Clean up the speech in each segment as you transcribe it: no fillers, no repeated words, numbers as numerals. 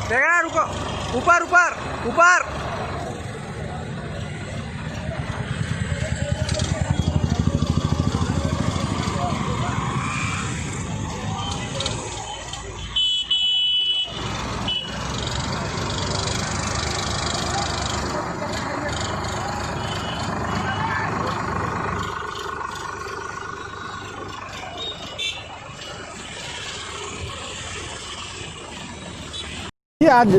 देखना, रुको, ऊपर ऊपर ऊपर। आज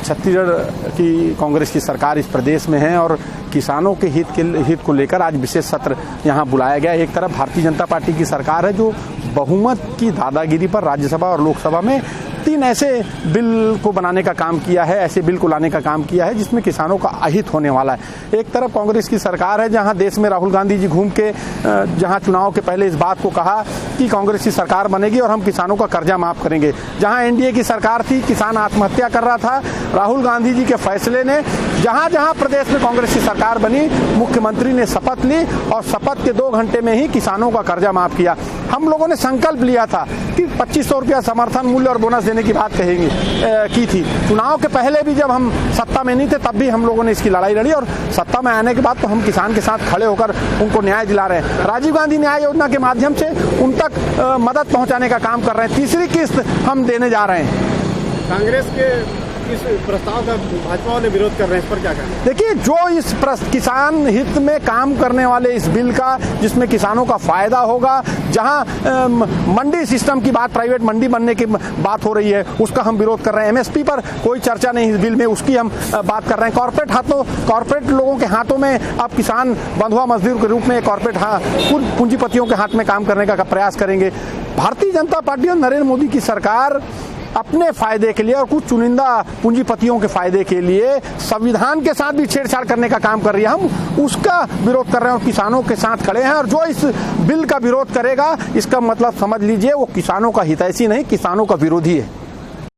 छत्तीसगढ़ की कांग्रेस की सरकार इस प्रदेश में है और किसानों के हित को लेकर आज विशेष सत्र यहां बुलाया गया। एक तरफ भारतीय जनता पार्टी की सरकार है जो बहुमत की दादागिरी पर राज्यसभा और लोकसभा में 3 ऐसे बिल को बनाने का काम किया है, ऐसे बिल को लाने का काम किया है जिसमें किसानों का अहित होने वाला है। एक तरफ कांग्रेस की सरकार है जहां देश में राहुल गांधी जी घूम के जहां चुनाव के पहले इस बात को कहा कि कांग्रेस की सरकार बनेगी और हम किसानों का कर्जा माफ करेंगे। जहां एनडीए की सरकार थी, किसान आत्महत्या कर रहा था, राहुल गांधी जी के फैसले ने जहां जहां प्रदेश में कांग्रेस की सरकार बनी, मुख्यमंत्री ने शपथ ली और शपथ के 2 घंटे में ही किसानों का कर्जा माफ किया। हम लोगों ने संकल्प लिया था कि 2500 रुपया समर्थन मूल्य और बोनस देने की बात की थी। चुनाव के पहले भी जब हम सत्ता में नहीं थे तब भी हम लोगों ने इसकी लड़ाई लड़ी और सत्ता में आने के बाद तो हम किसान के साथ खड़े होकर उनको न्याय दिला रहे हैं। राजीव गांधी न्याय योजना के माध्यम से उन तक मदद पहुंचाने का काम कर रहे हैं। तीसरी किस्त हम देने जा रहे हैं। कांग्रेस के इस प्रस्ताव का भाजपा वाले विरोध कर रहे हैं, इस पर क्या कहना? देखिए, जो इस किसान हित में काम करने वाले इस बिल का जिसमें किसानों का फायदा होगा, जहां मंडी सिस्टम की बात, प्राइवेट मंडी बनने की बात हो रही है, उसका हम विरोध कर रहे हैं। एमएसपी पर कोई चर्चा नहीं इस बिल में, उसकी हम बात कर रहे हैं। कॉर्पोरेट लोगों के हाथों में अब किसान बंधुआ मजदूर के रूप में कॉर्पोरेट पूंजीपतियों के हाथ में काम करने का प्रयास करेंगे। भारतीय जनता पार्टी और नरेंद्र मोदी की सरकार अपने फायदे के लिए और कुछ चुनिंदा पूंजीपतियों के फायदे के लिए संविधान के साथ भी छेड़छाड़ करने का काम कर रही है। हम उसका विरोध कर रहे हैं और किसानों के साथ खड़े हैं। और जो इस बिल का विरोध करेगा, इसका मतलब समझ लीजिए वो किसानों का हितैषी नहीं, किसानों का विरोधी है।